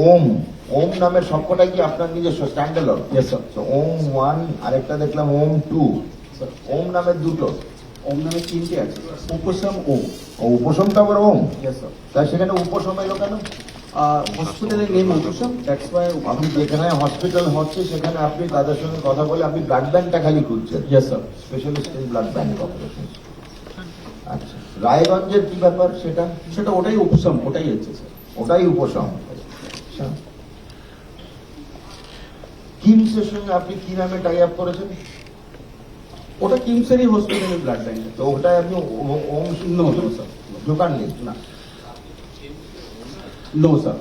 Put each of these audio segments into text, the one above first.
ওম ওম নামের সবকটাই কি আপনার নিজস্ব স্ট্যান্ডার্ড? Yes, sir. ওম 1 আরেকটা দেখলাম ওম 2। Sir. ওম নামের দুটো, ওম নামে 3টে আছে, উপশম ওম। ও উপশমটা আবার ওম, Yes, sir. তাই সেখানে উপশম এলো কেন? হসপিটালের নেম উপশম, দ্যাটস ওয়াই আপনি যেখানে হসপিটাল হচ্ছে সেখানে আপনি তাদের সঙ্গে কথা বলে আপনি ব্লাড ব্যাংকটা খালি খুঁজছেন। Yes, sir. Specialist in blood bank operation. আচ্ছা, রায়গঞ্জের কি ব্যাপার সেটা? সেটা ওটাই উপশম, ওটাই হচ্ছে স্যার। ওটাই উপশম। আচ্ছা, কিমসের সঙ্গে আপনি কি নামে টাই আপ করেছেন? ওটা কিমসেরই হসপিটালের ব্লাড ব্যাংক। তো ওটাই আপনি ওম নো নো স্যার, ঢোকাননি? না, নো স্যার।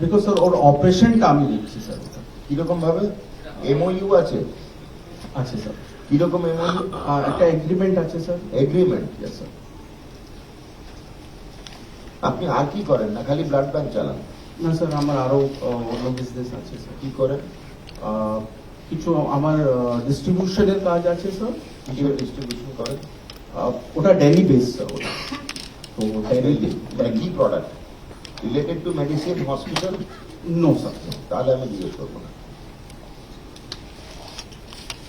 বিকজ স্যার ওর অপারেশনটা আমি দেখছি স্যার। কিরকম ভাবে? এমওইউ আছে? আছে স্যার, কিরকম এমওইউ? একটা এগ্রিমেন্ট আছে স্যার। এগ্রিমেন্ট? Yes sir. আপনি আর কি করেন? না খালি ব্লাড ব্যাংক চালান? না স্যার, আমার আরো অন্য বিজনেস আছে স্যার। কি করেন? কিছু আমার ডিস্ট্রিবিউশনের কাজ আছে স্যার। কিসের ডিস্ট্রিবিউশন করেন? ওটা ডেলি বেস স্যার। ওটা তো ডেলি মানে কি product? Related to medicine, hospital? No sir. তাহলে আমি জিজ্ঞেস করবো না।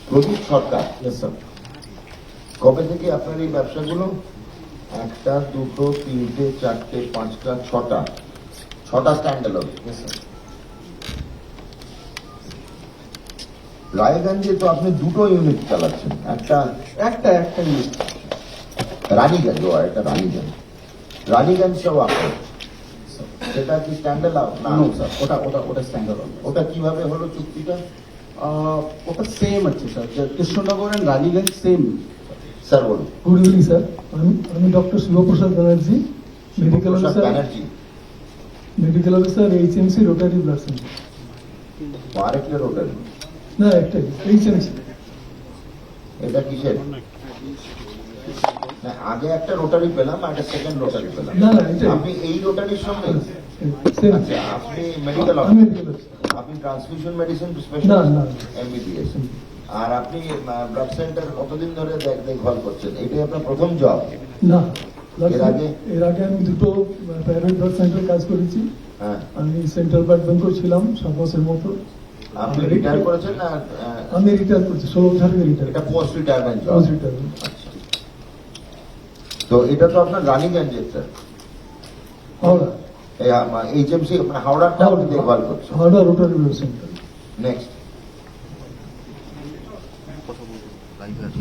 Pradip Sarkar, yes sir. কবে থেকে আপনার এই ব্যবসাগুলো? একটা, দুটো, তিনটে, চারটে, পাঁচটা, ছটা স্ট্যান্ডার্ড। Yes sir. রায়গঞ্জে তো আপনি দুটো ইউনিট চালাচ্ছেন, একটা একটা মিনিট। রানীগঞ্জ, ও একটা রানীগঞ্জটাও আপনার, সেটা কি স্ট্যান্ডার্ড? না নো স্যার, ওটা স্ট্যান্ডার্ড। ওটা কিভাবে হলো চুক্তিটা? ওটা সেম আছে sir, Krishnanagar and Raniganj same. Sir বলুন। গুড ইভিনিং স্যার, আমি ডক্টর শিবপ্রসাদ ব্যানার্জি, মেডিকেল প্রসাদ officer, Banerjee, HMC Rotary blood centre. আরেকটা রোটারি? না, একটাই এইচএমসি। এটা কিসের? না, আগে একটা রোটারি পেলাম, একটা সেকেন্ড রোটারি পেলাম। না, এটাই। আপনি এই রোটারির সঙ্গে? সেম। আচ্ছা, আপনি মেডিকেল আমি অফিসার, medical officer। আপনি ট্রান্সফিউশন মেডিসিন না, স্পেশালিস্ট, না। এমবিবিএস। আর আপনি ব্লাড সেন্টার কতদিন ধরে দেখভাল করছেন? এটাই আপনার প্রথম জব? না, এর আগে? আমি দুটো প্রাইভেট ব্লাড সেন্টার কাজ করেছি। হ্যাঁ। আমি সেন্ট্রাল ব্লাড ব্যাংকও ছিলাম 7 মাসের মতো। আপনি রিটায়ার করেছেন না? আমি রিটায়ার করছি, 16 বছর আগে রিটায়ার। এটা post retirement job? Post retirement. আচ্ছা, তো এটা তো আপনার রানীগঞ্জের স্যার, হাওড়া। এইচএমসি হাওড়াটা আপনি দেখভাল করছেন। Howrah Rotary blood centre. Next.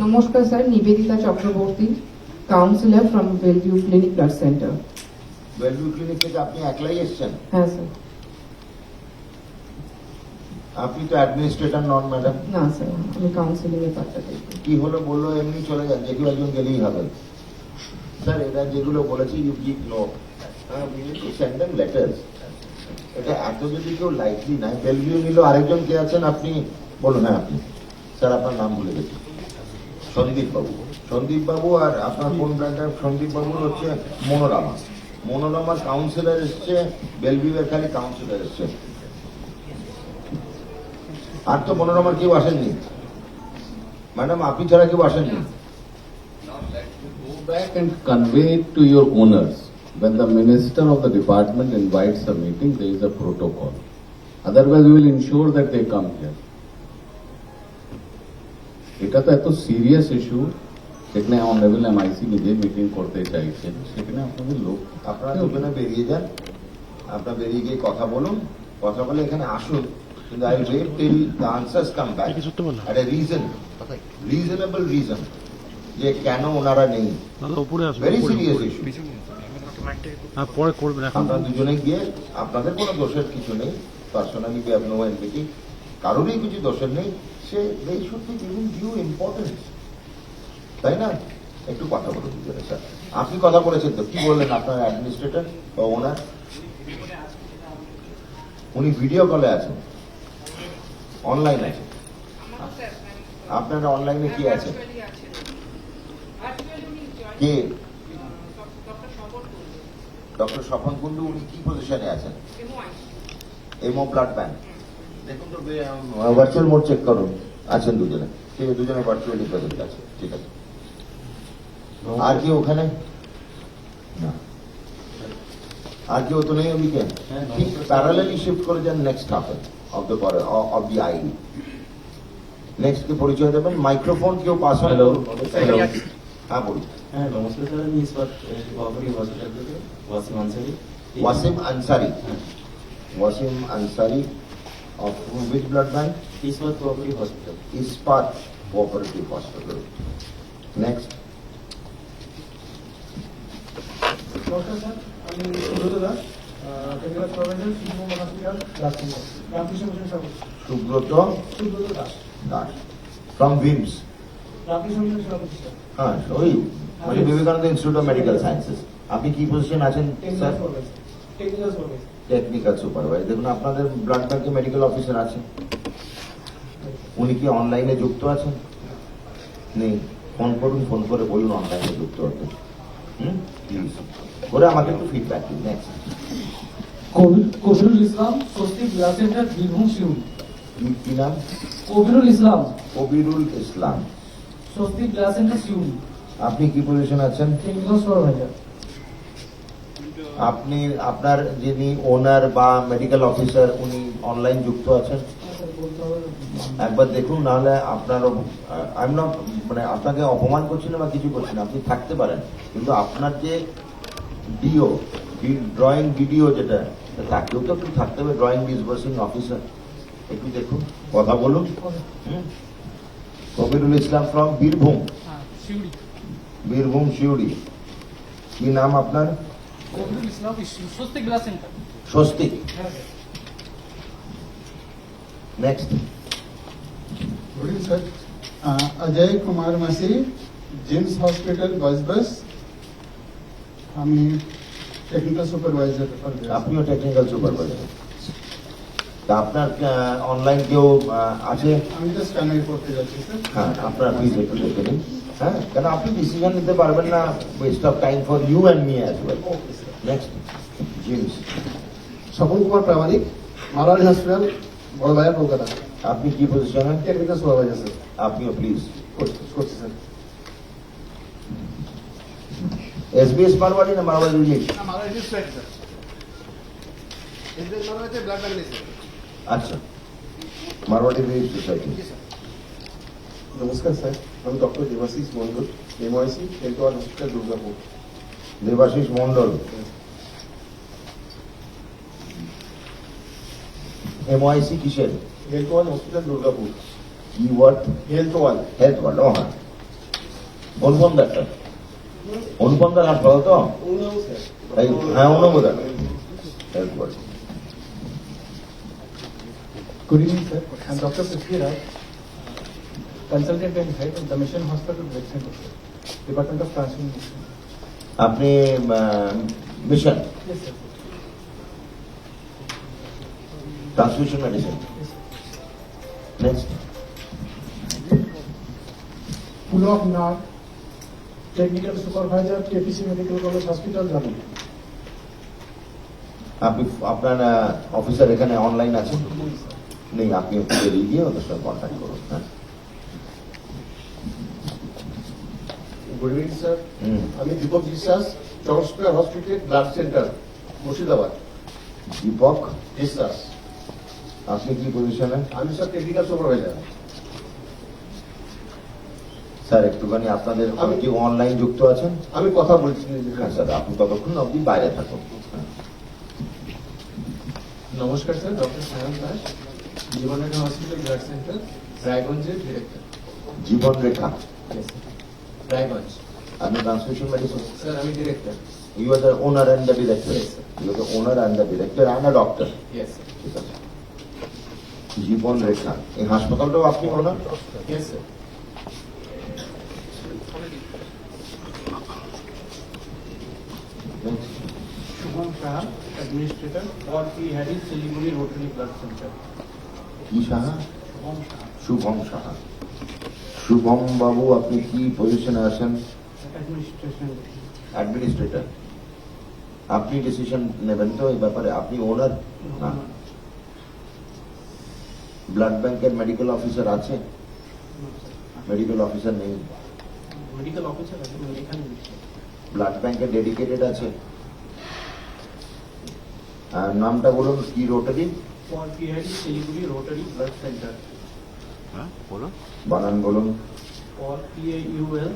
নমস্কার sir, Nivedita Chakraborty, counsellor from Belle Vue clinic blood centre. Belle Vue clinic থেকে আপনি একলাই এসছেন? হ্যাঁ স্যার। আপনি তো অ্যাডমিনিস্ট্রেটর নন ম্যাডাম? না স্যার, আমি কাউন্সিলিং এর পার্টটা দেখি। কি হলো বললো এমনি চলে যান, যে কেউ একজন গেলেই হবে? স্যার এটা যেগুলো বলেছি you give note, we need to send them letters. এটা এত যদি কেউ লাইটলি নাই। বেলভিউ নিল, আরেকজন কে আছেন আপনি বলুন? হ্যাঁ আপনি। স্যার আপনার নাম ভুলে গেছি। সন্দীপ বাবু। আর আপনার কোন ব্র্যান্ডের? সন্দীপ বাবুর হচ্ছে মনোরমার কাউন্সিলর এসছে, বেলভিউ এর খালি কাউন্সিলর এসছে। আর তো মনোরমার কেউ আসেননি ম্যাডাম, আপনি ছাড়া কেউ আসেননি। Go back and convey it to your owners. When the minister of the department invites a meeting, there is a protocol. Otherwise, we will ensure that they come here. এটা তো এত সিরিয়াস ইস্যু, সেখানে honourable MIC নিজে meeting করতে চাইছেন, সেখানে আপনাদের লোক আপনারা দুজনে বেরিয়ে যান, আপনারা বেরিয়ে গিয়ে কথা বলুন, কথা বলে এখানে আসুন। কিন্তু I wait till the answers come back at a reasonable reason, যে কেন ওনারা নেই। Very serious issue. পরে করবেন, এখন আপনারা দুজনে গিয়ে, আপনাদের কোনো দোষের কিছু নেই, personally we have no enmity, কারোরই কিছু দোষের নেই। সে they should be giving due importance, তাই না? একটু কথা বলুন দুজনে। স্যার আপনি কথা বলেছেন তো, কি বললেন আপনার অ্যাডমিনিস্ট্রেটর বা ওনার? উনি ভিডিও কলে আছেন, অনলাইন আছে। আপনারা অনলাইনে কি আছে? কে? ডক্টর স্বপন কুন্ডু। উনি কি পজিশনে আছেন? এমও ব্লাড ব্যাংক। দেখুন তো ভার্চুয়াল মোড চেক করুন, আছেন দুজনে, ঠিক আছে, দুজনে ভার্চুয়ালি প্রেজেন্ট আছে, ঠিক আছে। আর কি ওখানে? না। আর কেউ তো নেই ওদিকে ঠিক প্যারালালি শিফট করে যান নেক্সট হাফে অফ দি আই। নেক্সট কে পরিচয় দেবেন, মাইক্রোফোন কেউ পাস অন Hello. Hello. হ্যাঁ বলুন। হ্যাঁ নমস্কার স্যার, আমি ইস্পাত কোঅপারেটিভ হসপিটাল থেকে ওয়াসিম আনসারি। ওয়াসিম আনসারি, হ্যাঁ, Wasim Ansari of which blood bank? Ispat cooperative hospital. Ispat Cooperative Hospital. Next. নমস্কার স্যার, আমি Subrata Das, technical supervisor, Shivmohan hospital, Rajshahi. Ramakrishna Mission সভাপতি। Subroto Subrata Das, Das from VIMS. Ramakrishna Mission সভাপতি স্যার। হ্যাঁ ওই মানে Vivekananda institute of medical sciences. আপনি কি পজিশন আছেন sir? Technical supervisor. Technical supervisor. দেখুন আপনাদের ব্লাড ব্যাংকে মেডিকেল অফিসার আছেন, উনি কি অনলাইনে যুক্ত আছেন? নেই। ফোন করুন, ফোন করে বলুন অনলাইনে যুক্ত হতে। প্লিজ করে আমাকে একটু ফিডব্যাক দিন। Next. Kabirul Islam, Swastik blood centre, Birbhum শিউরি। কি নাম? কবিরুল ইসলাম, কবিরুল ইসলাম। স্বস্তিক ব্লাড সেন্টার, শিউরি। আপনি কি পজিশন আছেন? Technical supervisor. আপনি আপনার যিনি ওনার বা মেডিকেল অফিসার উনি অনলাইন যুক্ত আছেন? একবার দেখুন, নাহলে আপনারও আই এম নট মানে আপনাকে অপমান করছি না বা কিছু করছি না, আপনি থাকতে পারেন, কিন্তু আপনার যে ডিও ড্রয়িং ভিডিও যেটা তাকেও তো একটু থাকতে হবে, ড্রয়িং ডিসবার্সিং অফিসার। একটু দেখুন, কথা বলুন। কবিরুল ইসলাম ফ্রম বীরভূম, বীরভূম শিউড়ি। কি নাম আপনার? Kabirul Islam, Swastik blood centre. Swastik. Next. Good evening, sir. Ajay Kumar Masi, James Hospital, Bus. আমি টেকনিক্যাল সুপারভাইজার। আপনিও টেকনিক্যাল সুপারভাইজার। তা আপনার অনলাইন কেউ আছে? আমি জাস্ট কানেক্ট করতে যাচ্ছি স্যার। হ্যাঁ, আপনার প্লিজ একটু দেখে নিন। হ্যাঁ, কেন আপনি ডিসিশন নিতে পারবেন না, waste of time for you and me as well. Okay sir. Next. জিমস। স্বপন কুমার প্রামাণিক, মারারি হসপিটাল, বড়বাজার, কলকাতা। আপনি কি পজিশনে? Technical supervisor sir. আপনিও প্লিজ। করছি স্যার। এসবিএস মারওয়াড়ি না মারওয়াড়ি রিলিজ? আচ্ছা, মারওয়াড়ি রিলিজ সোসাইটি। নমস্কার স্যার, আমি doctor Debashis Mondal, MIC, Healthworld hospital, Durgapur. Debashis Mondal, MIC কিসের? Healthworld hospital, Durgapur. কি ওয়ার্ড? হেলথওয়াল। Health ward. ও হ্যাঁ, অনুপম ডাক্তার, অনুপম দার হাসপাতাল তো? এই, হ্যাঁ অনুমোদন। Health ward. Good evening, sir. I'm Dr. Prithvi Raj, consultant and head of the Mission Hospital, Blood Center, Department of Transfusion. আপনি mission Yes, sir. Transmission medicine. Yes, sir. Next. Pulok Nag, Technical Supervisor, KPC Medical College Hospital, Jammu. আপনি আপনার officer এখানে online আছেন? নেই, আপনি একটু বেরিয়ে গিয়ে ওদের সঙ্গে কন্ট্যাক্ট করুন। হ্যাঁ, গুড ইভিনিং স্যার, হুম। আমি Deepak Biswas, George Square hospital, blood centre, Murshidabad. Deepak, Biswas. আপনি কি পজিশনে? আমি স্যার টেকনিক্যাল সুপারভাইজার। স্যার একটুখানি আপনাদের আমি- কি অনলাইন যুক্ত আছেন? আমি কথা বলছি। হ্যাঁ স্যার, আপনি ততক্ষণ অবধি বাইরে থাকুন। হ্যাঁ। নমস্কার sir, doctor Sayan Das, জীবনরেখা hospital, blood centre, রায়গঞ্জের ডিরেক্টর। জীবন রেখা, রায়গঞ্জ। আপনি ট্রান্সমিশন মেডিসিন। স্যার আমি director. You are the owner and the director. Yes, sir. You are the owner and the director and a doctor. Yes sir. ঠিক আছে। জীবন রেখা, এই হাসপাতালটাও আপনি ওনার? Yes sir. Shubham Shah, Administrator, or he had his Siliguri Rotary Blood Center. কি Saha? Shubham Shah, Shubham Saha. Shubham বাবু, আপনি কি পজিশনে আছেন? Administration. অ্যাডমিনিস্ট্রেটর। আপনি ডিসিশন নেবেন তো এই ব্যাপারে? আপনি ওনার না? ব্লাড ব্যাংকের মেডিকেল অফিসার আছে? মেডিকেল অফিসার নেই। Medical officer, এখানে ব্লাড ব্যাংকের ডেডিকেটেড আছে? আর নামটা বলুন কি rotary, Paul PID Siliguri Rotary Blood Center. হ্যাঁ বলো বানান বলুন। Paul PAUL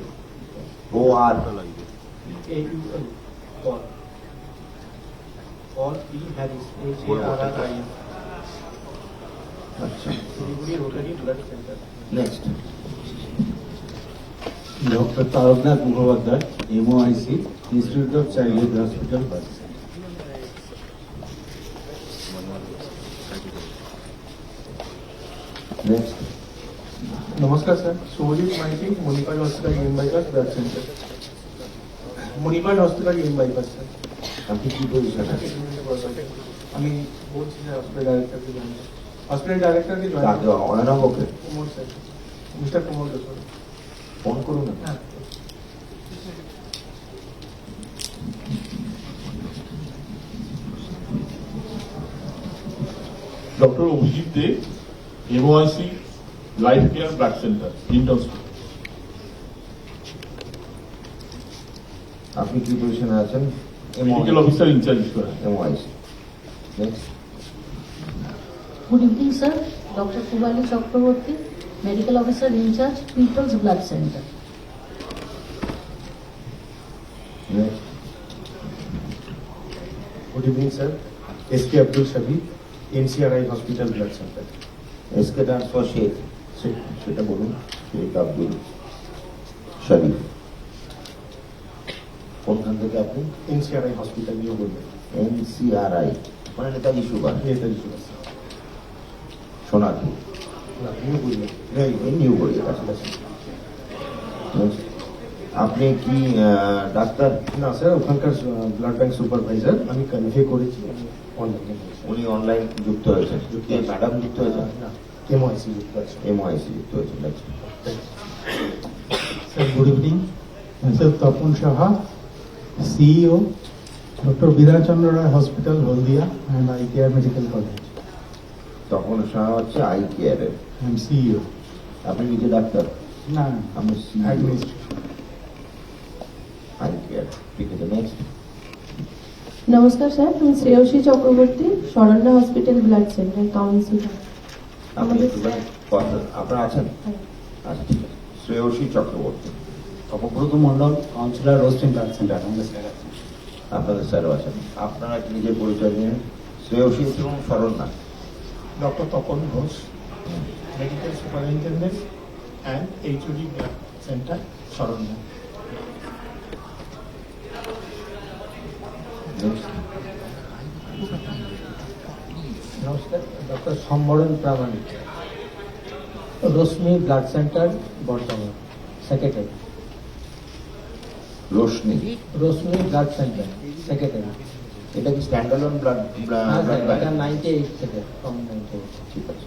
ও আর AUL. Paul. Paul P Harris HARRIS. আচ্ছা, Siliguri Rotary Blood Center. Next. Dr. Tarabnath Mukhopadhyay, MOIC, Institute of Childhood Hospital, Bharat. Next. নমস্কার sir, Soujit Maity, Manipal hospital EM bypass blood centre. Manipal hospital EM bypass sir. আপনি কি position আছে? আমি বলছি sir hospital ডাইরেক্টরকে join. Hospital ডাইরেক্টরকে join. তাকে অয়নবকে Kumar sir, mister Kumar sir. Phone করুন না। হ্যাঁ। Doctor Abhijit De, MOIC life care blood centre, Hinton school. আপনি কি পজিশনে আছেন? মেডিকেল অফিসার ইনচার্জ করেন। MOIC. Next. Good evening, sir. Dr. Pubali Chakraborty, Medical Officer in charge, People's Blood Center. Next. Good evening sir, SK Abdul Shabi, NCRI hospital blood centre. SK transfer Sheikh, সেটা বলুন। শেখ আব্দুল শরীফ। কোনখান থেকে আপনি? এনসিআরআই হসপিটাল নিয়ে বলবেন। NCRI মানে Netaji Subhash Netaji Subhash sir. Sonarpur, না, নিয়ে বলবেন। এই নিউ গড়িয়া কাছাকাছি। Next. আপনি কি ডাক্তার? না স্যার, ওখানকার ব্লাড ব্যাংক সুপারভাইজার। আমি কনভে করেছি, আমি অনলাইনে করেছি। উনি অনলাইন যুক্ত হয়েছেন। কে ম্যাডাম যুক্ত হয়েছেন? না, এমআইসি যুক্ত আছে। এমওআইসি যুক্ত হয়েছেন। Next. Sir, good evening. Myself Tapun Saha, CEO, Dr. Bidhan Chandra Ray Hospital, Haldia, and Eye Care Medical College. তখন সাহা হচ্ছে আই কেয়ারের। I am CEO. আপনি নিজে ডাক্তার? No, আমি administration. Eye care. ঠিক আছে, নেক্সট। নমস্কার স্যার, আমি Shreyasi Chakraborty, Saranya hospital blood centre, counsellor. আপনি একটুখানি কথা আপনারা আছেন? আচ্ছা, ঠিক আছে। শ্রেয়সী চক্রবর্তী। অপব্রত মন্ডল, কাউন্সিলর, রোস্টিং ব্লাড সেন্টার, আমাদের স্যার আছেন। আপনাদের স্যারও আছেন। আপনারা কি নিজের পরিচয় নিয়ে? শ্রেয়সী এবং Saranya. Doctor Tapan Ghosh, medical superintendent and HOD blood centre, Saranya. Next. নমস্কার, doctor Sambaran Pramanik, Rashmi blood centre, Bardhaman, secretary. Roshni. Rashmi blood centre, secretary. এটা কি স্ট্যান্ডালোন ব্লাড হ্যাঁ স্যার, ব্যাংক? এটা 98 থেকে, from 98। ঠিক আছে,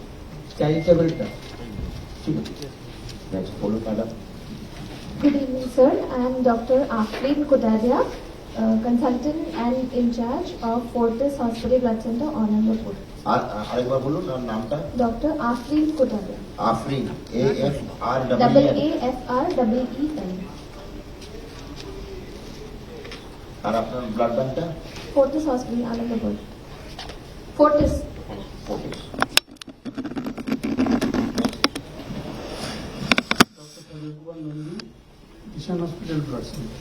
চ্যারিটেবল ট্রাস্ট। ঠিক আছে। নেক্সট বলুন madam. Good evening, sir. I am Dr. Afreen Kotadia, consultant and in charge of Fortis Hospital Blood Center, Anandapur. আর আরেকবার বলুন আর নামটা। Dr. Afreen Kotadia. Afrin, AFR Double EE। AFR double EN. আর আপনার blood ব্যাংকটা? Fortis Hospital, Anandapur. Fortis. Fortis. Doctor Sajay Kumar Nandi, Ishan hospital blood centre.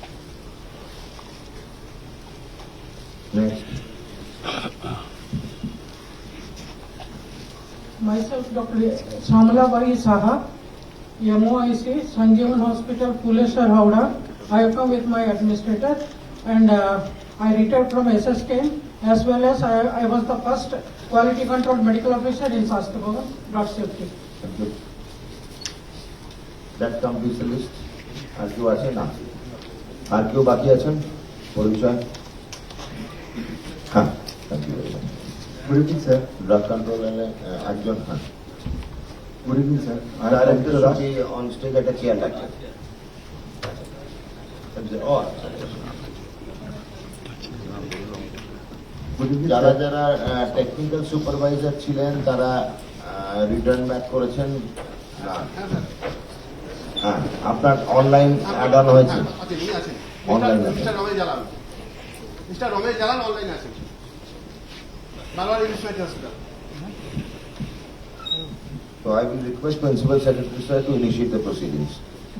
Next. Myself, Dr. Shamala Bai Saha, MOIC, Sanjeevan Hospital, Pulesar, Howrah. I have come with my administrator and I retired from SSK as well as I was the first quality control medical officer in Shastra Bhavan, blood safety. That completes the list. আর কেউ আছে? না। আর কেউ বাকি আছেন? পরিচয়? হ্যাঁ, thank you very much. Good evening sir. Blood কন্ট্রোলারে একজন। হ্যাঁ, গুড ইভিনিং স্যার। আর একটা অন স্টেজ একটা চেয়ার লাগছে। ও আচ্ছা। যারা যারা টেকনিক্যাল সুপারভাইজার ছিলেন তারা রিটার্ন ব্যাক করেছেন। না, হ্যাঁ, আপনার অনলাইন অ্যাড অন হয়েছে? অনলাইন আছে। Malwadi District Hospital. So I will request Principal Secretary sir to initiate the proceedings.